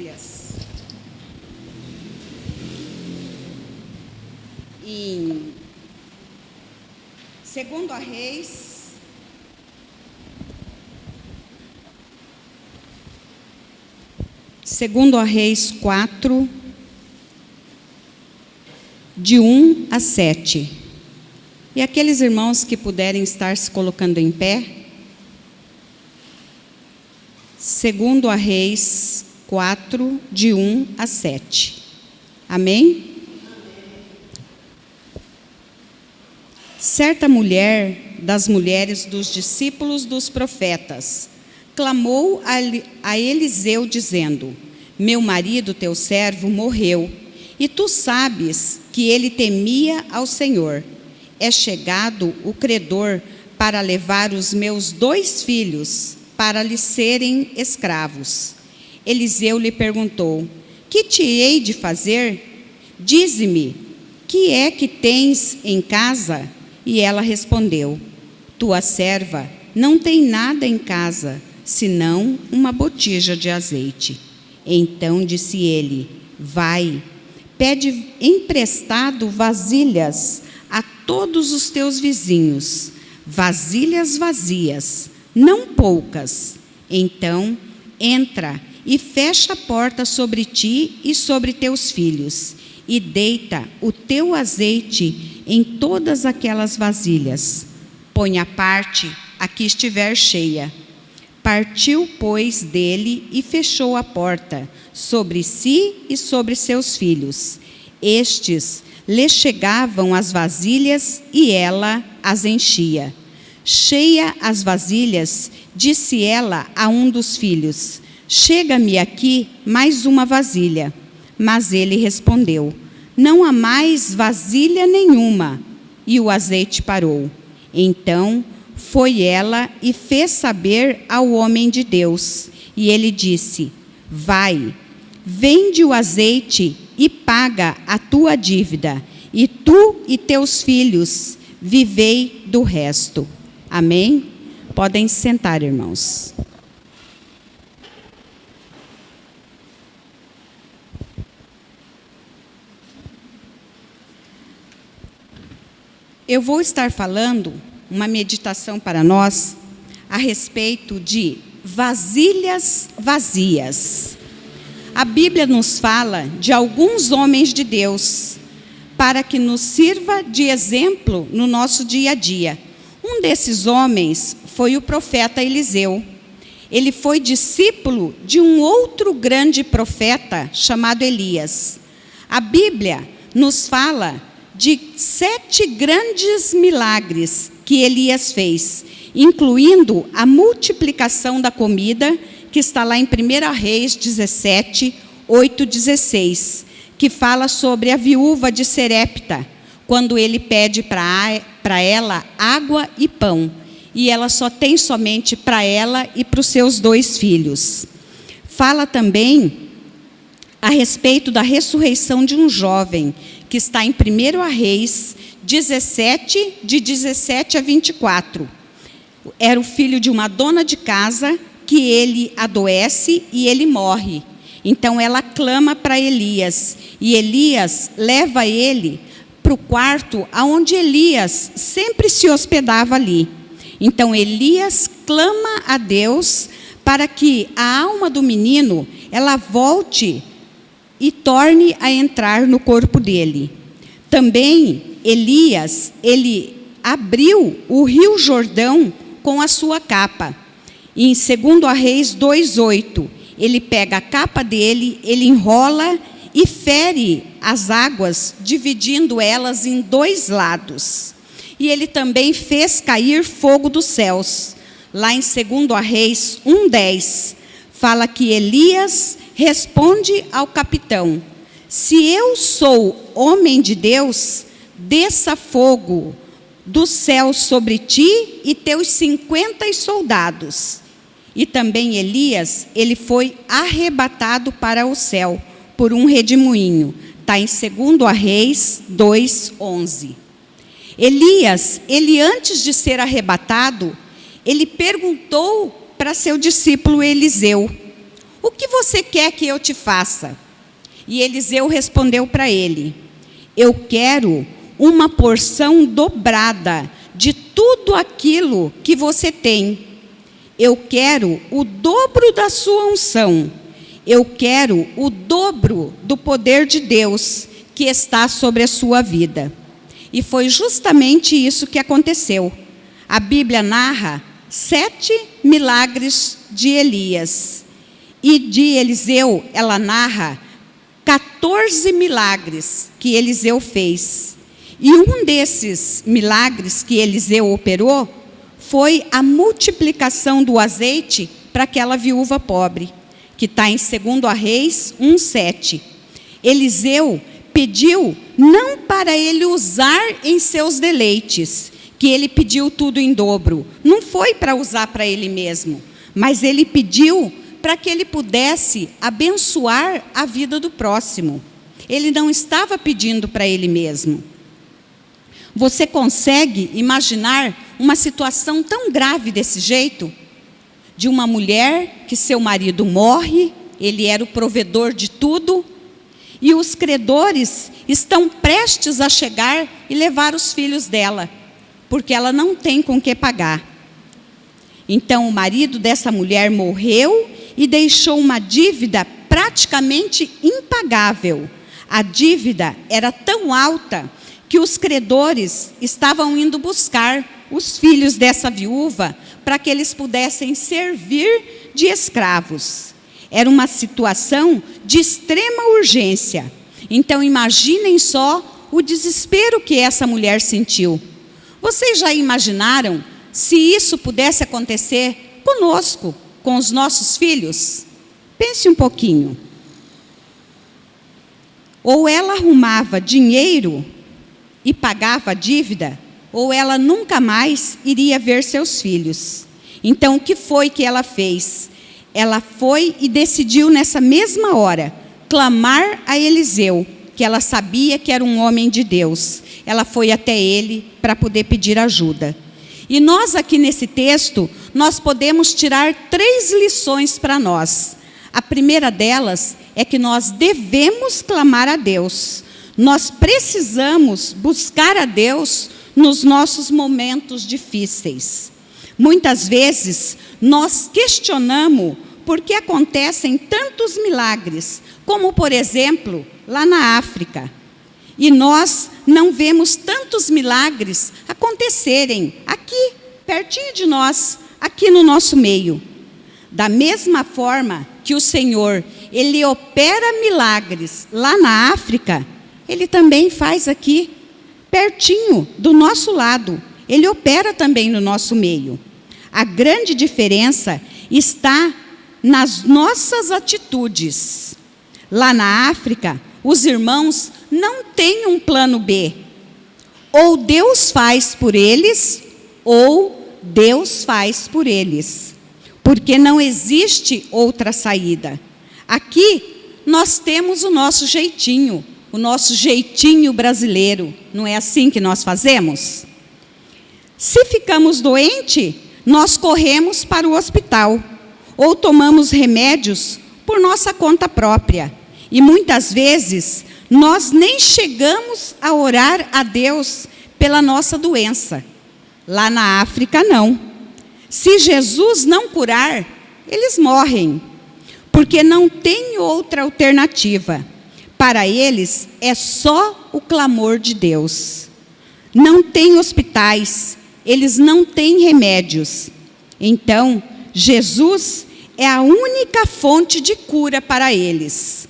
Bíblias em 2 Reis, Segundo a Reis 4, de 1 a 7. E aqueles irmãos que puderem estar se colocando em pé, 2 a Reis 4, de 1 a 7. Amém? Certa mulher das mulheres dos discípulos dos profetas clamou a Eliseu, dizendo: meu marido, teu servo, morreu, e tu sabes que ele temia ao Senhor. É chegado o credor para levar os meus 2 filhos para lhe serem escravos. Eliseu lhe perguntou: que te hei de fazer? Dize-me, que é que tens em casa? E ela respondeu: tua serva não tem nada em casa, senão uma botija de azeite. Então disse ele: vai, pede emprestado vasilhas a todos os teus vizinhos, vasilhas vazias, não poucas. Então entra e fecha a porta sobre ti e sobre teus filhos, e deita o teu azeite em todas aquelas vasilhas. Põe à parte a que estiver cheia. Partiu, pois, dele e fechou a porta sobre si e sobre seus filhos. Estes lhe chegavam as vasilhas e ela as enchia. Cheia as vasilhas, disse ela a um dos filhos: chega-me aqui mais uma vasilha. Mas ele respondeu: não há mais vasilha nenhuma. E o azeite parou. Então foi ela e fez saber ao homem de Deus. E ele disse: vai, vende o azeite e paga a tua dívida, e tu e teus filhos vivei do resto. Amém? Podem sentar, irmãos. Eu vou estar falando uma meditação para nós a respeito de vasilhas vazias. A Bíblia nos fala de alguns homens de Deus para que nos sirva de exemplo no nosso dia a dia. Um desses homens foi o profeta Eliseu. Ele foi discípulo de um outro grande profeta chamado Elias. A Bíblia nos fala de 7 grandes milagres que Elias fez, incluindo a multiplicação da comida, que está lá em 1 Reis 17, 8, 16, que fala sobre a viúva de Serepta, quando ele pede para ela água e pão, e ela só tem somente para ela e para os seus 2 filhos. Fala também a respeito da ressurreição de um jovem, que está em 1 Reis 17, de 17 a 24. Era o filho de uma dona de casa, que ele adoece e ele morre. Então ela clama para Elias, e Elias leva ele para o quarto onde Elias sempre se hospedava ali. Então Elias clama a Deus para que a alma do menino ela volte e torne a entrar no corpo dele. Também Elias, ele abriu o rio Jordão com a sua capa. E em 2 Reis 2:8, ele pega a capa dele, ele enrola e fere as águas, dividindo elas em 2 lados. E ele também fez cair fogo dos céus. Lá em 2 Reis 1:10, fala que Elias responde ao capitão: se eu sou homem de Deus, desça fogo do céu sobre ti e teus 50 soldados. E também Elias, ele foi arrebatado para o céu por um redemoinho. Está em 2 Reis 2:11. Elias, ele antes de ser arrebatado, ele perguntou para seu discípulo Eliseu: o que você quer que eu te faça? E Eliseu respondeu para ele: eu quero uma porção dobrada de tudo aquilo que você tem. Eu quero o dobro da sua unção. Eu quero o dobro do poder de Deus que está sobre a sua vida. E foi justamente isso que aconteceu. A Bíblia narra 7 milagres de Elias. E de Eliseu, ela narra 14 milagres que Eliseu fez. E um desses milagres que Eliseu operou foi a multiplicação do azeite para aquela viúva pobre, que está em 2 Reis 1:7. Eliseu pediu não para ele usar em seus deleites, que ele pediu tudo em dobro. Não foi para usar para ele mesmo, mas ele pediu para que ele pudesse abençoar a vida do próximo. Ele não estava pedindo para ele mesmo. Você consegue imaginar uma situação tão grave desse jeito? De uma mulher que seu marido morre, ele era o provedor de tudo, e os credores estão prestes a chegar e levar os filhos dela, porque ela não tem com que pagar. Então o marido dessa mulher morreu e deixou uma dívida praticamente impagável. A dívida era tão alta que os credores estavam indo buscar os filhos dessa viúva para que eles pudessem servir de escravos. Era uma situação de extrema urgência. Então imaginem só o desespero que essa mulher sentiu. Vocês já imaginaram se isso pudesse acontecer conosco, com os nossos filhos? Pense um pouquinho. Ou ela arrumava dinheiro e pagava a dívida, ou ela nunca mais iria ver seus filhos. Então, o que foi que ela fez? Ela foi e decidiu nessa mesma hora clamar a Eliseu, que ela sabia que era um homem de Deus. Ela foi até ele para poder pedir ajuda. E nós aqui nesse texto, nós podemos tirar 3 lições para nós. A primeira delas é que nós devemos clamar a Deus. Nós precisamos buscar a Deus nos nossos momentos difíceis. Muitas vezes, nós questionamos por que acontecem tantos milagres, como, por exemplo, lá na África. E nós não vemos tantos milagres acontecerem aqui, pertinho de nós, aqui no nosso meio. Da mesma forma que o Senhor, Ele opera milagres lá na África, Ele também faz aqui, pertinho do nosso lado. Ele opera também no nosso meio. A grande diferença está nas nossas atitudes. Lá na África, os irmãos não têm um plano B. Ou Deus faz por eles, ou Deus faz por eles. Porque não existe outra saída. Aqui, nós temos o nosso jeitinho brasileiro. Não é assim que nós fazemos? Se ficamos doentes, nós corremos para o hospital, ou tomamos remédios por nossa conta própria. E muitas vezes, nós nem chegamos a orar a Deus pela nossa doença. Lá na África, não. Se Jesus não curar, eles morrem, porque não tem outra alternativa. Para eles, é só o clamor de Deus. Não tem hospitais, eles não têm remédios. Então, Jesus é a única fonte de cura para eles.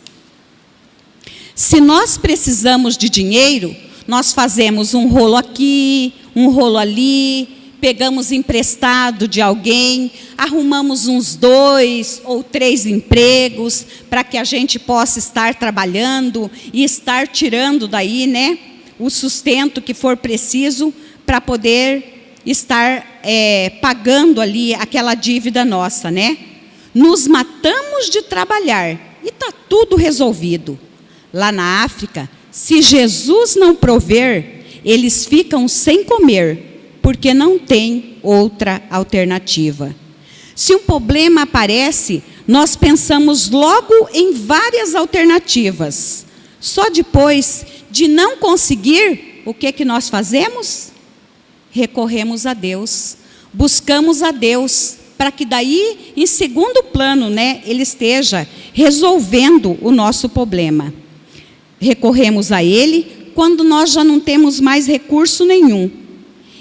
Se nós precisamos de dinheiro, nós fazemos um rolo aqui, um rolo ali, pegamos emprestado de alguém, arrumamos uns 2 ou 3 empregos para que a gente possa estar trabalhando e estar tirando daí, né, o sustento que for preciso para poder estar pagando ali aquela dívida nossa, né? Nos matamos de trabalhar e está tudo resolvido. Lá na África, se Jesus não prover, eles ficam sem comer, porque não tem outra alternativa. Se um problema aparece, nós pensamos logo em várias alternativas. Só depois de não conseguir, o que nós fazemos? Recorremos a Deus, buscamos a Deus, para que daí, em segundo plano, Ele esteja resolvendo o nosso problema. Recorremos a Ele quando nós já não temos mais recurso nenhum.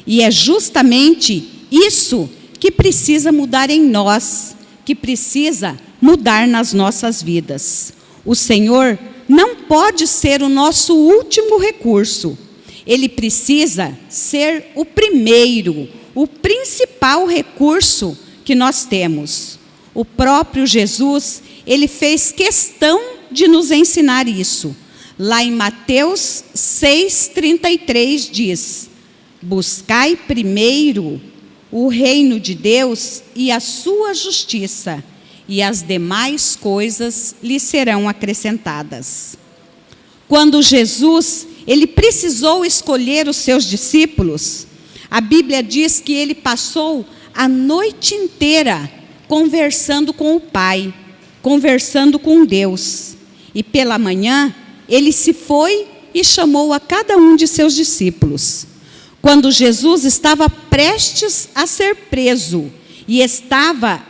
E é justamente isso que precisa mudar em nós, que precisa mudar nas nossas vidas. O Senhor não pode ser o nosso último recurso. Ele precisa ser o primeiro, o principal recurso que nós temos. O próprio Jesus, Ele fez questão de nos ensinar isso. Lá em Mateus 6,33 diz: buscai primeiro o reino de Deus e a sua justiça, e as demais coisas lhe serão acrescentadas. Quando Jesus, Ele precisou escolher os seus discípulos, a Bíblia diz que Ele passou a noite inteira conversando com o Pai, conversando com Deus. E pela manhã, Ele se foi e chamou a cada um de seus discípulos. Quando Jesus estava prestes a ser preso e estava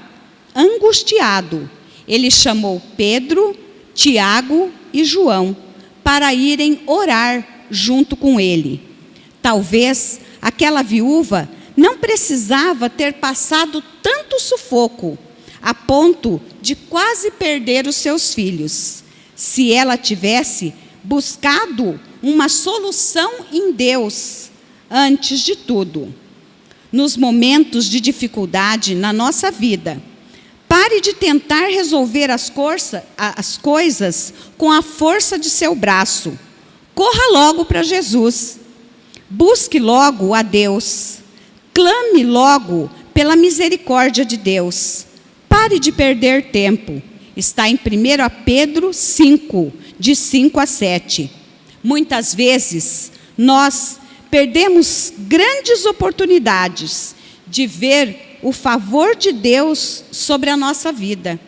angustiado, Ele chamou Pedro, Tiago e João para irem orar junto com Ele. Talvez aquela viúva não precisava ter passado tanto sufoco, a ponto de quase perder os seus filhos, se ela tivesse buscado uma solução em Deus antes de tudo. Nos momentos de dificuldade na nossa vida, pare de tentar resolver as coisas com a força de seu braço. Corra logo para Jesus. Busque logo a Deus. Clame logo pela misericórdia de Deus. Pare de perder tempo. Está em 1 Pedro 5, de 5 a 7. Muitas vezes, nós perdemos grandes oportunidades de ver o favor de Deus sobre a nossa vida.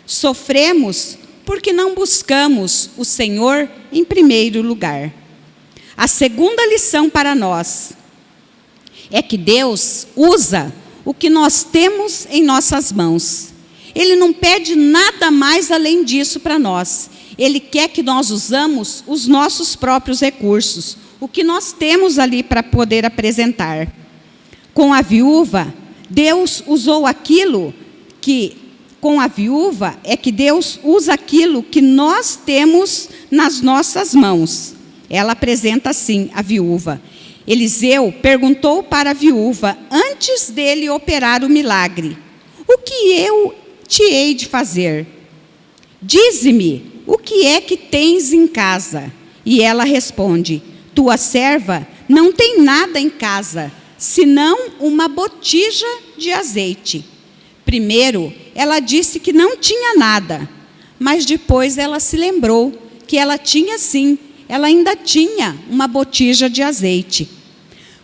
Sofremos porque não buscamos o Senhor em primeiro lugar. A segunda lição para nós é que Deus usa o que nós temos em nossas mãos. Ele não pede nada mais além disso para nós. Ele quer que nós usamos os nossos próprios recursos, o que nós temos ali para poder apresentar. Com a viúva, Deus usou aquilo que, com a viúva, é que Deus usa aquilo que nós temos nas nossas mãos. Ela apresenta assim, a viúva. Eliseu perguntou para a viúva, antes dele operar o milagre: o que eu te hei de fazer? Dize-me, o que é que tens em casa? E ela responde: tua serva não tem nada em casa, senão uma botija de azeite. Primeiro, ela disse que não tinha nada, mas depois ela se lembrou que ela tinha sim, ela ainda tinha uma botija de azeite.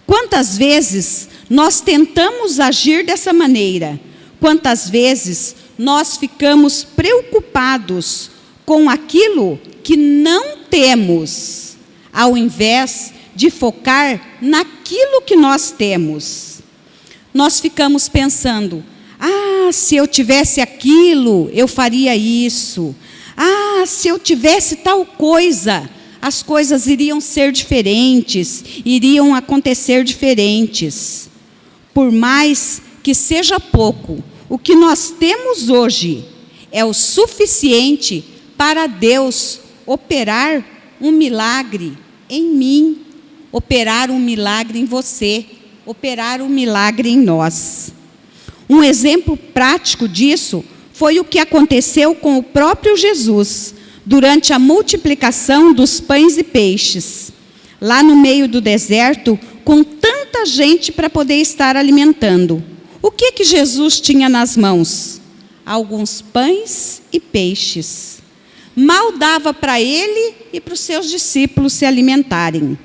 Quantas vezes nós tentamos agir dessa maneira? Quantas vezes nós ficamos preocupados com aquilo que não temos, ao invés de focar naquilo que nós temos? Nós ficamos pensando: se eu tivesse aquilo, eu faria isso. Se eu tivesse tal coisa, as coisas iriam ser diferentes, iriam acontecer diferentes. Por mais que seja pouco, o que nós temos hoje é o suficiente para Deus operar um milagre em mim, operar um milagre em você, operar um milagre em nós. Um exemplo prático disso foi o que aconteceu com o próprio Jesus, durante a multiplicação dos pães e peixes, lá no meio do deserto, com tanta gente para poder estar alimentando. O que Jesus tinha nas mãos? Alguns pães e peixes. Mal dava para ele e para os seus discípulos se alimentarem.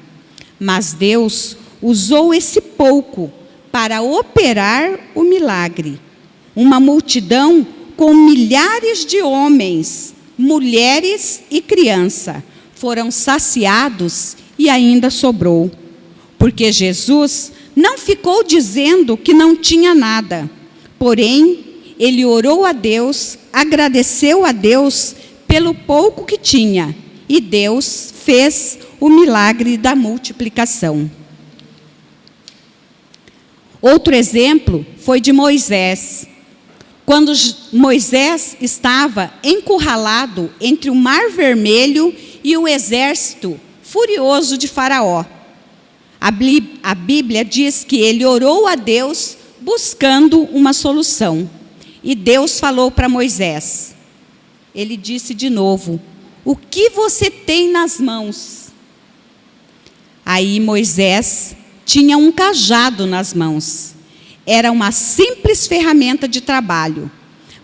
Mas Deus usou esse pouco para operar o milagre. Uma multidão com milhares de homens, mulheres e crianças, foram saciados e ainda sobrou. Porque Jesus não ficou dizendo que não tinha nada, porém, ele orou a Deus, agradeceu a Deus pelo pouco que tinha, e Deus fez o milagre da multiplicação. Outro exemplo foi de Moisés. Quando Moisés estava encurralado entre o Mar Vermelho e o exército furioso de Faraó. A Bíblia diz que ele orou a Deus buscando uma solução. E Deus falou para Moisés. Ele disse de novo: o que você tem nas mãos? Aí Moisés tinha um cajado nas mãos. Era uma simples ferramenta de trabalho,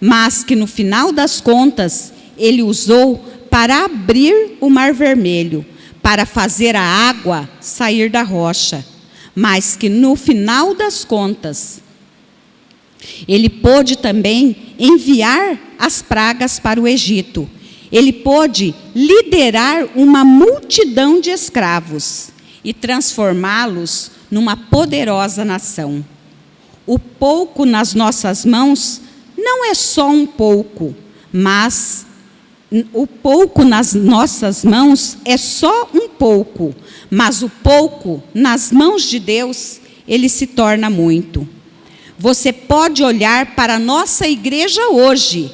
mas que no final das contas, ele usou para abrir o Mar Vermelho, para fazer a água sair da rocha. Mas que no final das contas, ele pôde também enviar as pragas para o Egito. Ele pôde liderar uma multidão de escravos e transformá-los numa poderosa nação. O pouco nas nossas mãos não é só um pouco, mas o pouco nas nossas mãos é só um pouco, mas o pouco nas mãos de Deus, ele se torna muito. Você pode olhar para a nossa igreja hoje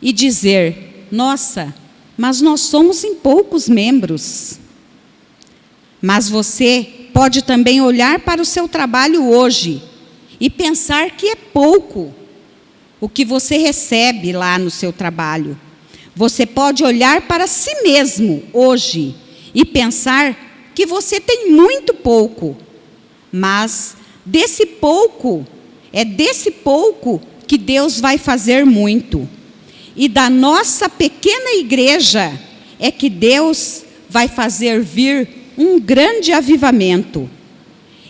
e dizer: nossa, mas nós somos em poucos membros. Mas você pode também olhar para o seu trabalho hoje e pensar que é pouco o que você recebe lá no seu trabalho. Você pode olhar para si mesmo hoje e pensar que você tem muito pouco, mas desse pouco que Deus vai fazer muito. E da nossa pequena igreja é que Deus vai fazer vir um grande avivamento.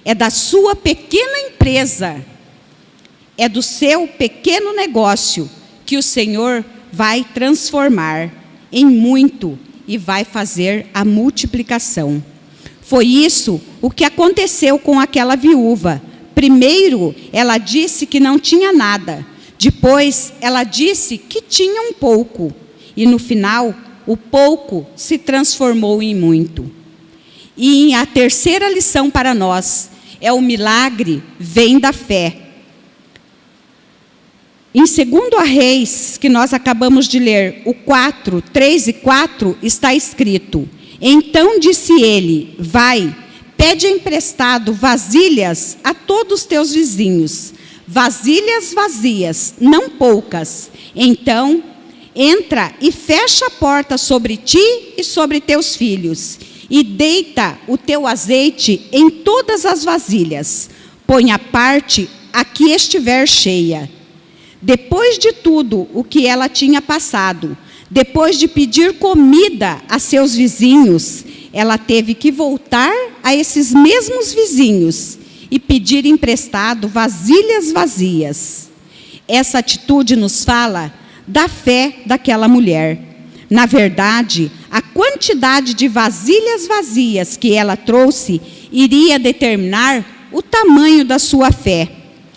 É da sua pequena empresa, é do seu pequeno negócio que o Senhor vai transformar em muito e vai fazer a multiplicação. Foi isso o que aconteceu com aquela viúva. Primeiro, ela disse que não tinha nada. Depois, ela disse que tinha um pouco. E no final, o pouco se transformou em muito. E a terceira lição para nós é: o milagre vem da fé. Em 2 Reis, que nós acabamos de ler, o 4, 3 e 4, está escrito: então disse ele: vai, pede emprestado vasilhas a todos os teus vizinhos, vasilhas vazias, não poucas. Então, entra e fecha a porta sobre ti e sobre teus filhos, e deita o teu azeite em todas as vasilhas. Põe a parte a que estiver cheia. Depois de tudo o que ela tinha passado, depois de pedir comida a seus vizinhos, ela teve que voltar a esses mesmos vizinhos e pedir emprestado vasilhas vazias. Essa atitude nos fala da fé daquela mulher. Na verdade, a quantidade de vasilhas vazias que ela trouxe iria determinar o tamanho da sua fé.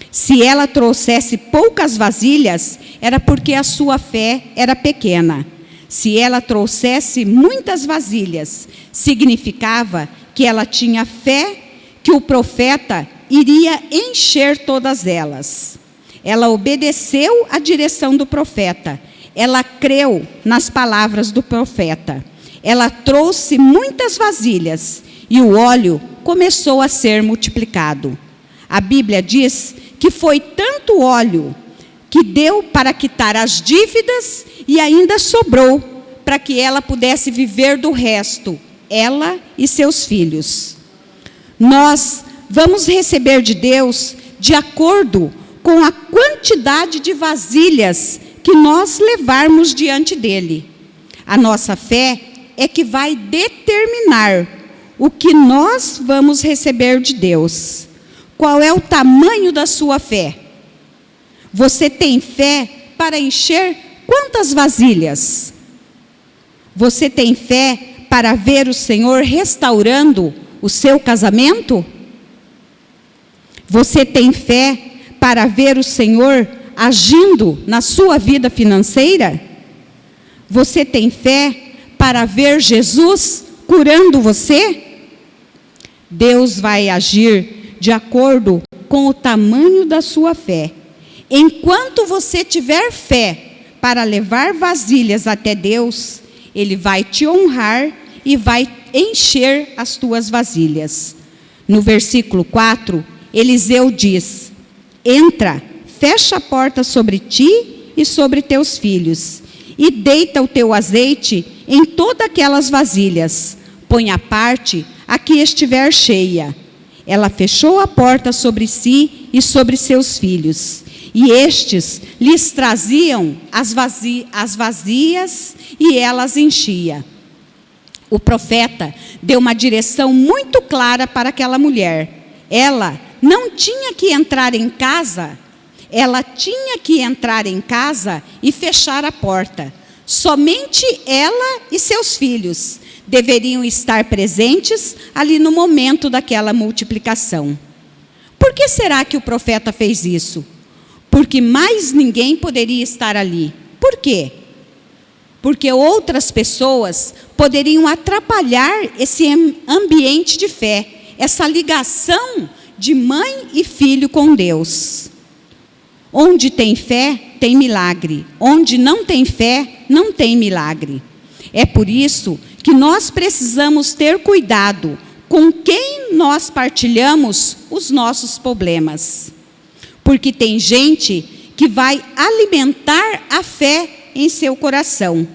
Se ela trouxesse poucas vasilhas, era porque a sua fé era pequena. Se ela trouxesse muitas vasilhas, significava que ela tinha fé que o profeta iria encher todas elas. Ela obedeceu à direção do profeta. Ela creu nas palavras do profeta. Ela trouxe muitas vasilhas e o óleo começou a ser multiplicado. A Bíblia diz que foi tanto óleo que deu para quitar as dívidas e ainda sobrou para que ela pudesse viver do resto, ela e seus filhos. Nós vamos receber de Deus de acordo com a quantidade de vasilhas que nós levarmos diante dele. A nossa fé é que vai determinar o que nós vamos receber de Deus. Qual é o tamanho da sua fé? Você tem fé para encher quantas vasilhas? Você tem fé para ver o Senhor restaurando o seu casamento? Você tem fé para ver o Senhor agindo na sua vida financeira? Você tem fé para ver Jesus curando você? Deus vai agir de acordo com o tamanho da sua fé. Enquanto você tiver fé para levar vasilhas até Deus, Ele vai te honrar e vai encher as tuas vasilhas. No versículo 4, Eliseu diz: entra, fecha a porta sobre ti e sobre teus filhos, e deita o teu azeite em todas aquelas vasilhas. Põe à parte a que estiver cheia. Ela fechou a porta sobre si e sobre seus filhos. E estes lhes traziam as vazias e elas enchia. O profeta deu uma direção muito clara para aquela mulher. Ela não tinha que entrar em casa, ela tinha que entrar em casa e fechar a porta. Somente ela e seus filhos deveriam estar presentes ali no momento daquela multiplicação. Por que será que o profeta fez isso? Porque mais ninguém poderia estar ali. Por quê? Porque outras pessoas poderiam atrapalhar esse ambiente de fé, essa ligação de mãe e filho com Deus. Onde tem fé, tem milagre. Onde não tem fé, não tem milagre. É por isso que nós precisamos ter cuidado com quem nós partilhamos os nossos problemas. Porque tem gente que vai alimentar a fé em seu coração,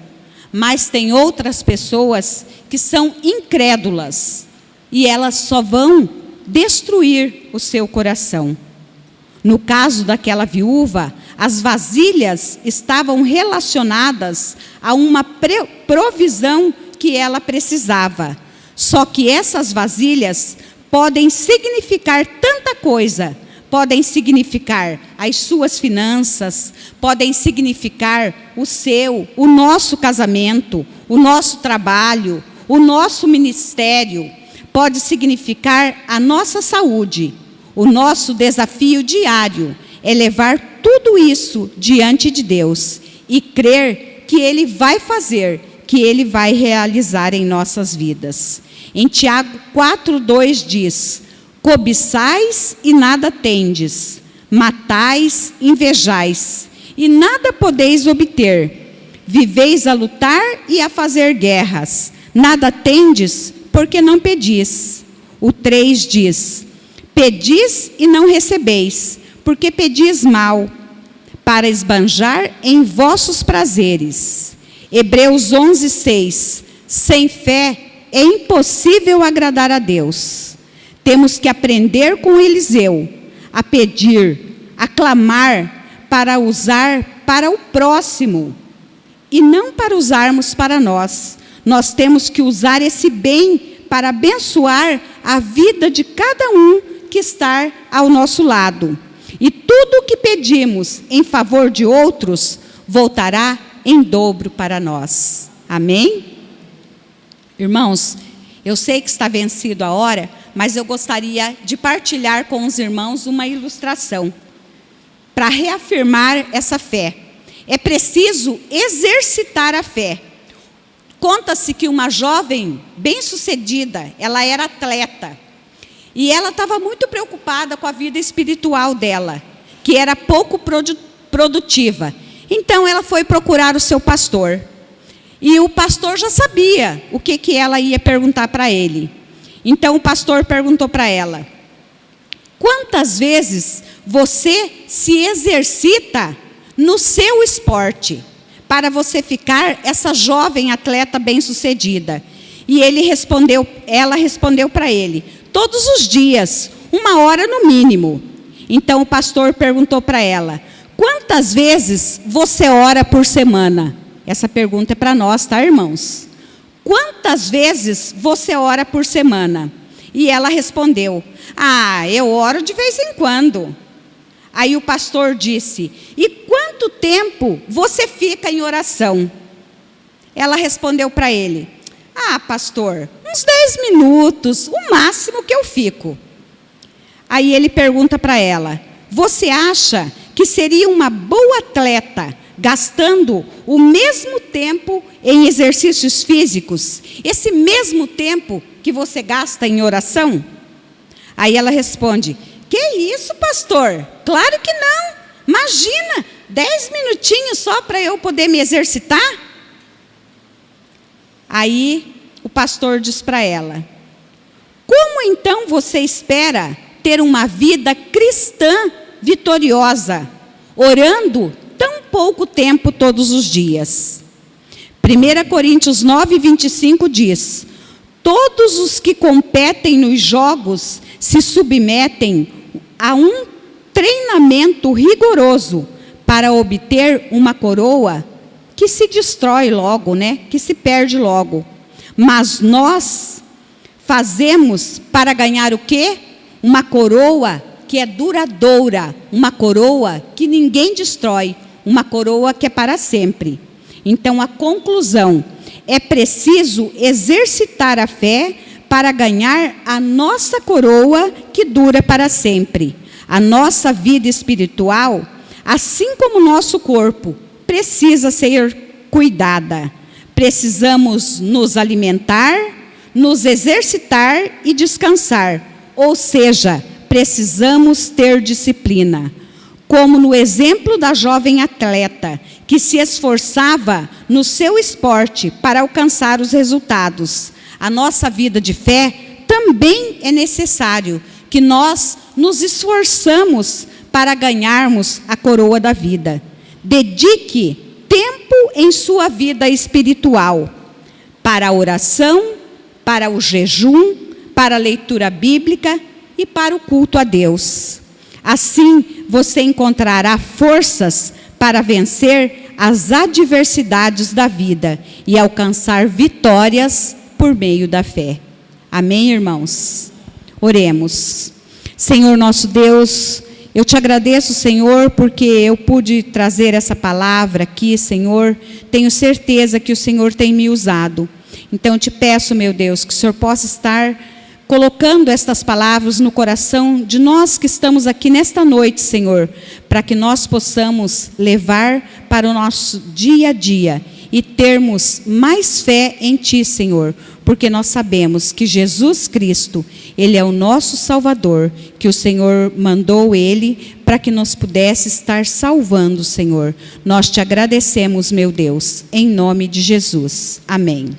mas tem outras pessoas que são incrédulas e elas só vão destruir o seu coração. No caso daquela viúva, as vasilhas estavam relacionadas a uma provisão que ela precisava. Só que essas vasilhas podem significar tanta coisa. Podem significar as suas finanças, podem significar o nosso casamento, o nosso trabalho, o nosso ministério. Pode significar a nossa saúde. O nosso desafio diário é levar tudo isso diante de Deus e crer que Ele vai fazer, que Ele vai realizar em nossas vidas. Em Tiago 4:2 diz: cobiçais e nada tendes, matais, invejais, e nada podeis obter. Viveis a lutar e a fazer guerras, nada tendes, porque não pedis. O 3 diz: pedis e não recebeis, porque pedis mal, para esbanjar em vossos prazeres. Hebreus 11:6. Sem fé é impossível agradar a Deus. Temos que aprender com Eliseu, a pedir, a clamar, para usar para o próximo, e não para usarmos para nós. Nós temos que usar esse bem para abençoar a vida de cada um que está ao nosso lado. E tudo o que pedimos em favor de outros, voltará em dobro para nós. Amém? Irmãos, eu sei que está vencido a hora, mas eu gostaria de partilhar com os irmãos uma ilustração para reafirmar essa fé. É preciso exercitar a fé. Conta-se que uma jovem bem-sucedida, ela era atleta, e ela estava muito preocupada com a vida espiritual dela, que era pouco produtiva. Então ela foi procurar o seu pastor. E o pastor já sabia o que ela ia perguntar para ele. Então o pastor perguntou para ela: quantas vezes você se exercita no seu esporte para você ficar essa jovem atleta bem-sucedida? E ela respondeu para ele: todos os dias, 1 hora no mínimo. Então o pastor perguntou para ela: quantas vezes você ora por semana? Essa pergunta é para nós, tá, irmãos? Quantas vezes você ora por semana? E ela respondeu: eu oro de vez em quando. Aí o pastor disse: e quanto tempo você fica em oração? Ela respondeu para ele: ah, pastor, uns 10 minutos, o máximo que eu fico. Aí ele pergunta para ela: você acha que seria uma boa atleta gastando o mesmo tempo em exercícios físicos, esse mesmo tempo que você gasta em oração? Aí ela responde: que isso, pastor? Claro que não. Imagina, 10 minutinhos só para eu poder me exercitar? Aí o pastor diz para ela: como então você espera ter uma vida cristã vitoriosa, orando tão pouco tempo todos os dias? 1 Coríntios 9, 25 diz: todos os que competem nos jogos se submetem a um treinamento rigoroso para obter uma coroa que se destrói logo, que se perde logo. Mas nós fazemos para ganhar o quê? Uma coroa que é duradoura, uma coroa que ninguém destrói, uma coroa que é para sempre. Então, a conclusão: é preciso exercitar a fé para ganhar a nossa coroa que dura para sempre. A nossa vida espiritual, assim como o nosso corpo, precisa ser cuidada. Precisamos nos alimentar, nos exercitar e descansar. Ou seja, precisamos ter disciplina. Como no exemplo da jovem atleta, que se esforçava no seu esporte para alcançar os resultados. A nossa vida de fé também é necessário que nós nos esforçamos para ganharmos a coroa da vida. Dedique tempo em sua vida espiritual para a oração, para o jejum, para a leitura bíblica e para o culto a Deus. Assim, você encontrará forças para vencer as adversidades da vida e alcançar vitórias por meio da fé. Amém, irmãos? Oremos. Senhor nosso Deus, eu te agradeço, Senhor, porque eu pude trazer essa palavra aqui, Senhor. Tenho certeza que o Senhor tem me usado. Então, te peço, meu Deus, que o Senhor possa estar colocando estas palavras no coração de nós que estamos aqui nesta noite, Senhor, para que nós possamos levar para o nosso dia a dia e termos mais fé em Ti, Senhor, porque nós sabemos que Jesus Cristo, Ele é o nosso Salvador, que o Senhor mandou Ele para que nós pudesse estar salvando, Senhor. Nós te agradecemos, meu Deus, em nome de Jesus. Amém.